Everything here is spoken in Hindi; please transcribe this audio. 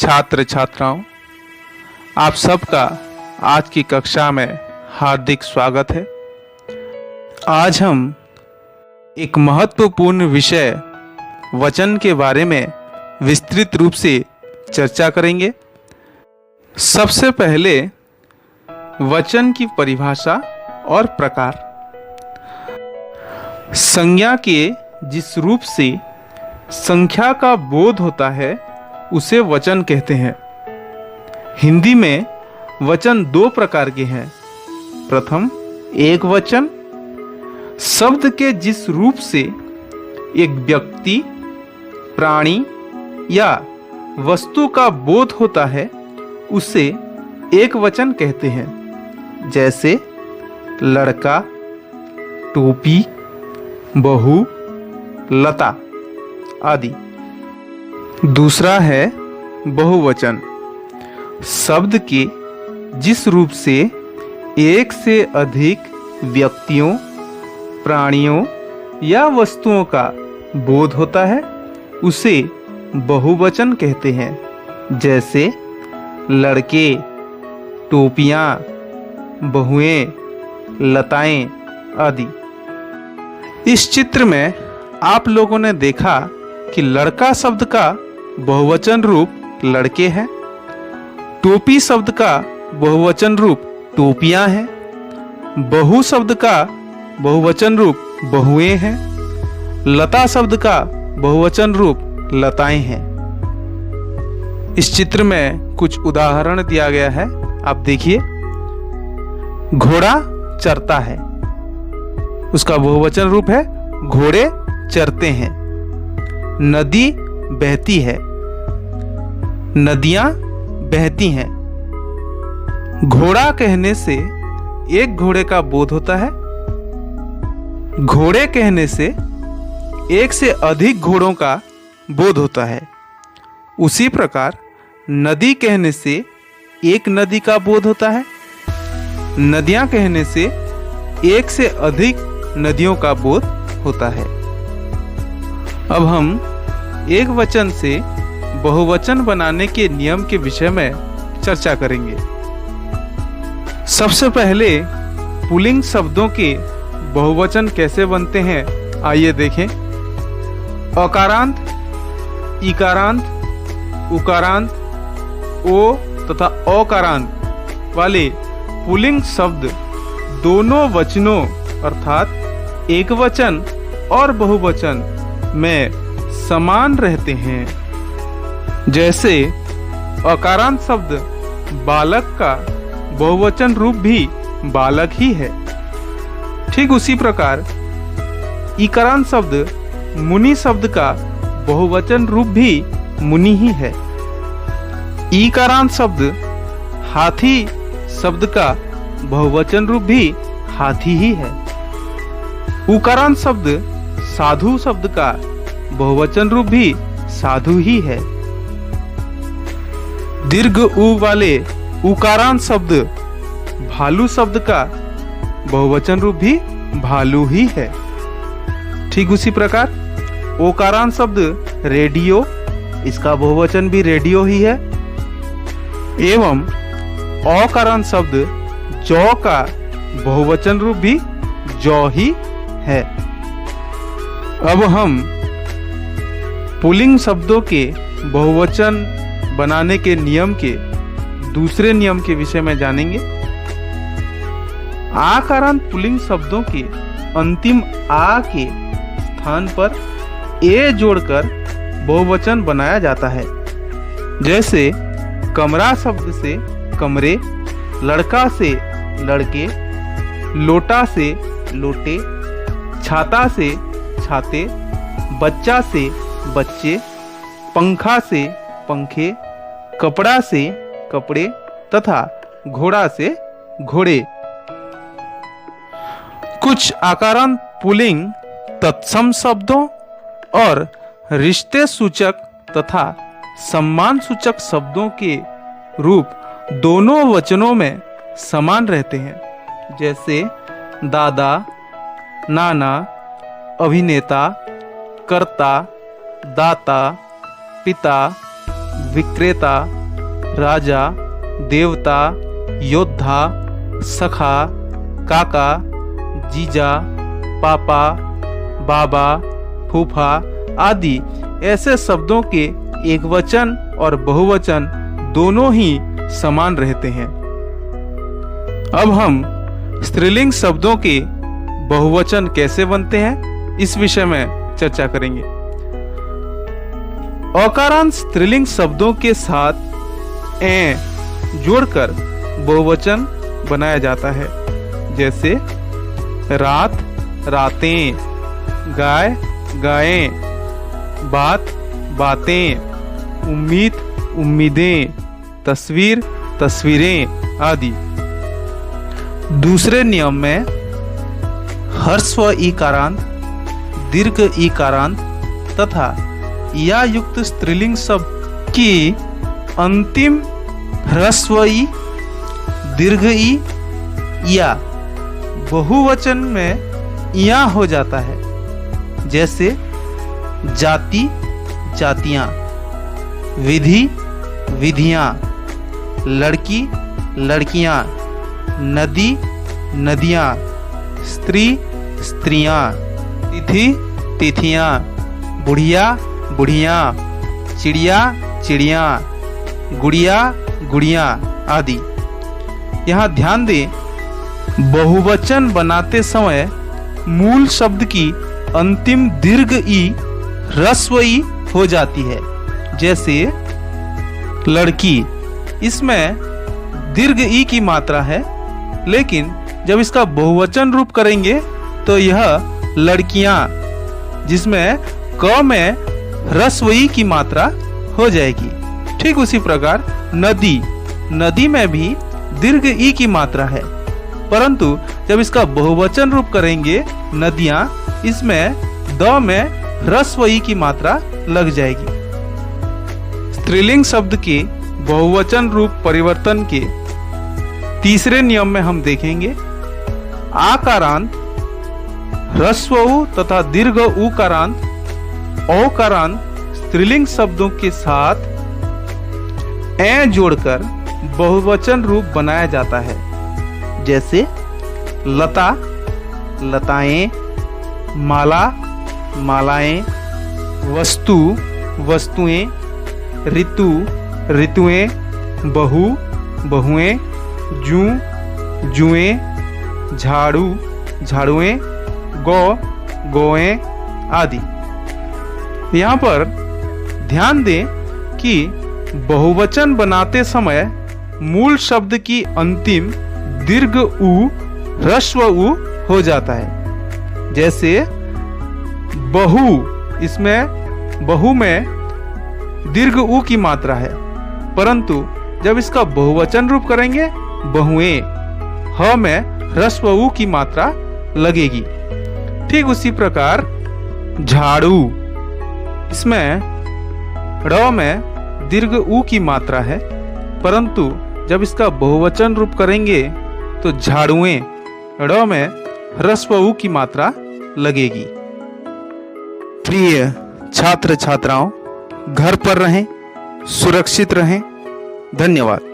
छात्र छात्राओं, आप सबका आज की कक्षा में हार्दिक स्वागत है। आज हम एक महत्वपूर्ण विषय वचन के बारे में विस्तृत रूप से चर्चा करेंगे। सबसे पहले वचन की परिभाषा और प्रकार। संज्ञा के जिस रूप से संख्या का बोध होता है उसे वचन कहते हैं। हिंदी में वचन दो प्रकार के हैं। प्रथम, एक वचन शब्द के जिस रूप से एक व्यक्ति, प्राणी या वस्तु का बोध होता है उसे एक वचन कहते हैं। जैसे लड़का, टोपी, बहू, लता आदि। दूसरा है बहुवचन, शब्द के जिस रूप से एक से अधिक व्यक्तियों, प्राणियों या वस्तुओं का बोध होता है उसे बहुवचन कहते हैं। जैसे लड़के, टोपियां, बहुएं, लताएं आदि। इस चित्र में आप लोगों ने देखा कि लड़का शब्द का बहुवचन रूप लड़के हैं, टोपी शब्द का बहुवचन रूप टोपियां हैं, बहू शब्द का बहुवचन रूप बहुएं हैं, लता शब्द का बहुवचन रूप लताएं हैं। इस चित्र में कुछ उदाहरण दिया गया है, आप देखिए। घोड़ा चरता है, उसका बहुवचन रूप है घोड़े चरते हैं। नदी बहती है, नदियां बहती हैं। घोड़ा कहने से एक घोड़े का बोध होता है, घोड़े कहने से एक से अधिक घोड़ों का बोध होता है। उसी प्रकार नदी कहने से एक नदी का बोध होता है, नदियां कहने से एक से अधिक नदियों का बोध होता है। अब हम एक वचन से बहुवचन बनाने के नियम के विषय में चर्चा करेंगे। सबसे पहले पुल्लिंग शब्दों के बहुवचन कैसे बनते हैं आइए देखें। अकारांत, इकारांत, उकारांत, ओ तथा औकारांत वाले पुल्लिंग शब्द दोनों वचनों अर्थात एकवचन और बहुवचन में समान रहते हैं। जैसे अकारांत शब्द बालक का बहुवचन रूप भी बालक ही है। ठीक उसी प्रकार इकारांत शब्द मुनि शब्द का बहुवचन रूप भी मुनि ही है। ईकारांत शब्द हाथी शब्द का बहुवचन रूप भी हाथी ही है। उकारांत शब्द साधु शब्द का बहुवचन रूप भी साधु ही है। दीर्घ उ वाले उकारांत शब्द भालू शब्द का बहुवचन रूप भी भालू ही है। ठीक उसी प्रकार ओकारांत शब्द रेडियो, इसका बहुवचन भी रेडियो ही है। एवं औकारांत शब्द जौ का बहुवचन रूप भी जौ ही है। अब हम पुल्लिंग शब्दों के बहुवचन बनाने के नियम के दूसरे नियम के विषय में जानेंगे। आकारांत पुल्लिंग शब्दों के अंतिम आ के स्थान पर ए जोड़कर बहुवचन बनाया जाता है। जैसे कमरा शब्द से कमरे, लड़का से लड़के, लोटा से लोटे, छाता से छाते, बच्चा से बच्चे, पंखा से पंखे, कपड़ा से कपड़े तथा घोड़ा से घोड़े। कुछ आकारांत पुल्लिंग तत्सम शब्दों और रिश्ते सूचक तथा सम्मान सूचक शब्दों के रूप दोनों वचनों में समान रहते हैं। जैसे दादा, नाना, अभिनेता, कर्ता, दाता, पिता, विक्रेता, राजा, देवता, योद्धा, सखा, काका, जीजा, पापा, बाबा, फूफा आदि ऐसे शब्दों के एकवचन और बहुवचन दोनों ही समान रहते हैं। अब हम स्त्रीलिंग शब्दों के बहुवचन कैसे बनते हैं इस विषय में चर्चा करेंगे। अकारांत स्त्रीलिंग शब्दों के साथ ए जोड़कर बहुवचन बनाया जाता है, जैसे रात, रातें, गाय, गायें, बात, बातें, उम्मीद, उम्मीदें, तस्वीर, तस्वीरें आदि। दूसरे नियम में ह्रस्व ईकारांत, दीर्घ ईकारांत तथा या युक्त स्त्रीलिंग शब्द की अंतिम ह्रस्व ई, दीर्घ ई या बहुवचन में या हो जाता है, जैसे जाति, जातियां, विधि, विधियां, लड़की, लड़कियां, नदी, नदियां, स्त्री, स्त्रियां, तिथि, तिथियां, बुढ़िया, बुढ़ियां, चिड़िया, चिड़ियां, गुड़िया, गुड़ियां आदि। यहाँ ध्यान दें, बहुवचन बनाते समय मूल शब्द की अंतिम दीर्घ ई ह्रस्व ई हो जाती है, जैसे लड़की, इसमें दीर्घ ई की मात्रा है, लेकिन जब इसका बहुवचन रूप करेंगे तो यह लड़कियां, जिसमें क में ह्रस्व ई की मात्रा हो जाएगी। ठीक उसी प्रकार नदी, नदी में भी दीर्घ ई की मात्रा है, परंतु जब इसका बहुवचन रूप करेंगे नदियां, इसमें द में ह्रस्व ई की मात्रा लग जाएगी। स्त्रीलिंग शब्द के बहुवचन रूप परिवर्तन के तीसरे नियम में हम देखेंगे आकारांत, ह्रस्व उ तथा दीर्घ उकारांत, औकारांत स्त्रीलिंग शब्दों के साथ ए जोड़कर बहुवचन रूप बनाया जाता है, जैसे लता, लताएं, माला, मालाएं, वस्तु, वस्तुएं, ऋतु, ऋतुएं, बहु, बहुएं, जूं, जुएं, झाड़ू, झाड़ुएं, गौ, गौएं आदि। यहाँ पर ध्यान दें कि बहुवचन बनाते समय मूल शब्द की अंतिम दीर्घ उ ह्रस्व उ हो जाता है, जैसे बहु, इसमें बहु में दीर्घ उ की मात्रा है, परंतु जब इसका बहुवचन रूप करेंगे बहुएं, ह में ह्रस्व उ की मात्रा लगेगी। ठीक उसी प्रकार झाड़ू, इसमें ड़ में दीर्घ उ की मात्रा है, परंतु जब इसका बहुवचन रूप करेंगे तो झाड़ुएं, ड़ में ह्रस्व उ की मात्रा लगेगी। प्रिय छात्र छात्राओं, घर पर रहें, सुरक्षित रहें। धन्यवाद।